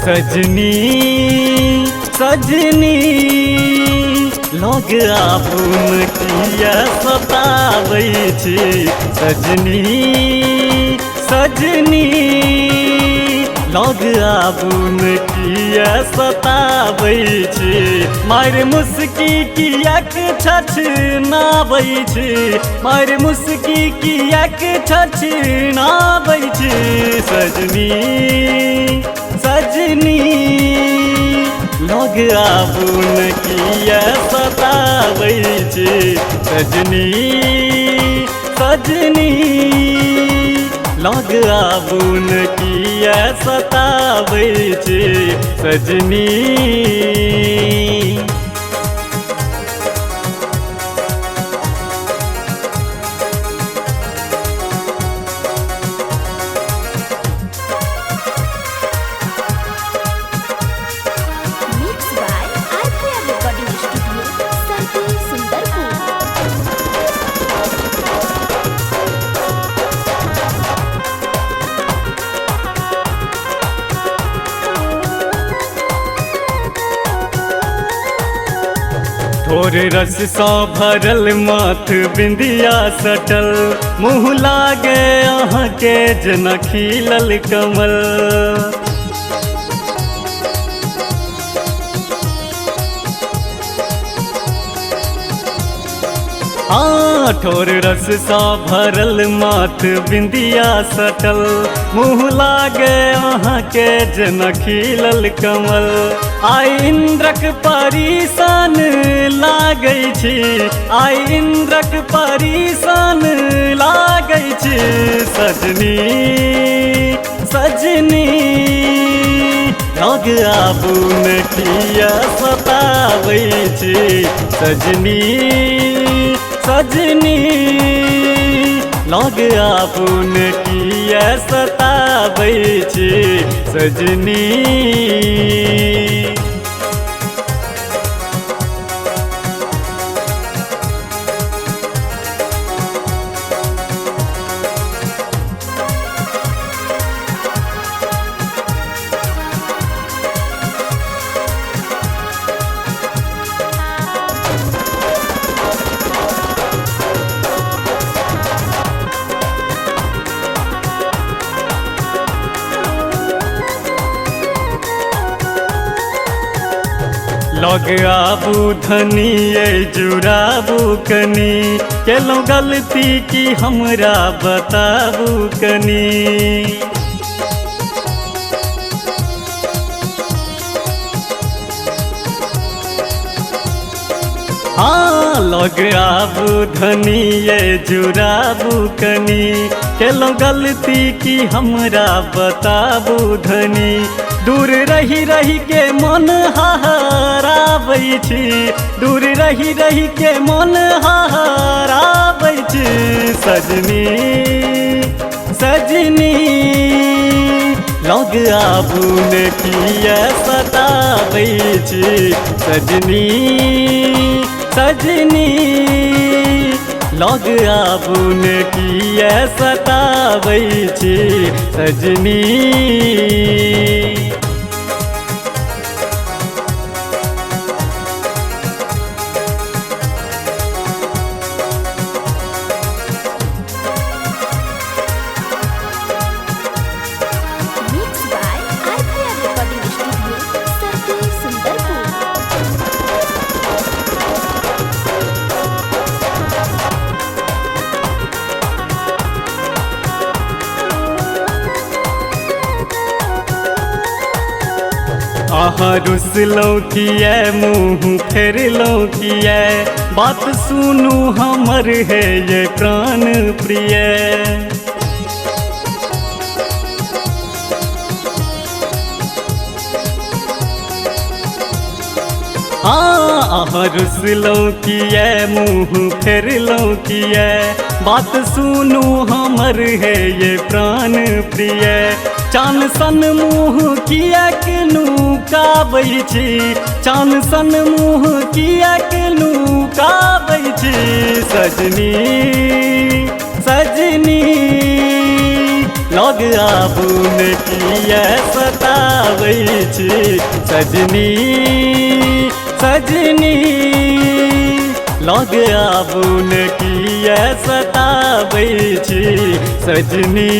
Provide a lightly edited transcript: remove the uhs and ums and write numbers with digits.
सजनी सजनी लोग आपुन किया सताबै छी। सजनी सजनी लोग आपुन किया सताबै छी। मार मुस्की कियाक छछ नाबै छी। मार मुस्की कियाक छछ नाबै छी। सजनी सजनी लोग आपुन किया सताबै छी। सजनी सजनी लोग आपुन किया सताबै छी। सजनी ठोर रस सा भरल माथ बिंदिया सटल। मुँह लागे अहाँ के जना खिलल कमल। हाँ ठोर रस सा भरल माथ बिंदिया सटल। मुँह लागे अहाँ के जना खिलल कमल। आइ इंद्रक परेशान लागै छी। आइ इंद्रक परेशान लागै छी। सजनी सजनी लोग आपुन किया सताबै छी। सजनी सजनी लोग आपुन किया सताबै छी। सजनी लोग आबू धनिये जुड़ाबू कनी। केलो गलती की हमरा बताबू कनी। हाँ लोग आबू धनिये जुड़ाबू कनी। केलो गलती की हमरा बताबू धनी। दूर रही रही के मन हहराबै छी। दूर रही रही के मन हहराबै छी। सजनी सजनी लोग आपुन किया सताबै छी। सजनी सजनी लोग आपुन किया सताबै छी। सजनी अहाँ रुसलौ किया मुँह फेरलौ किया। बात सुनू हमर है ये प्राण प्रिय। अहाँ रुसलौं किया मुँह फेरलौं किया बात सुनू हमर है ये प्राण प्रिय चान सन मुँह किया केनू काबै छी चान सन मुँह किया केनू काबै छी सजनी सजनी लग आबू ने किया सताबै छी सजनी सजनी लग आबू ने किया सताबै छी सजनी।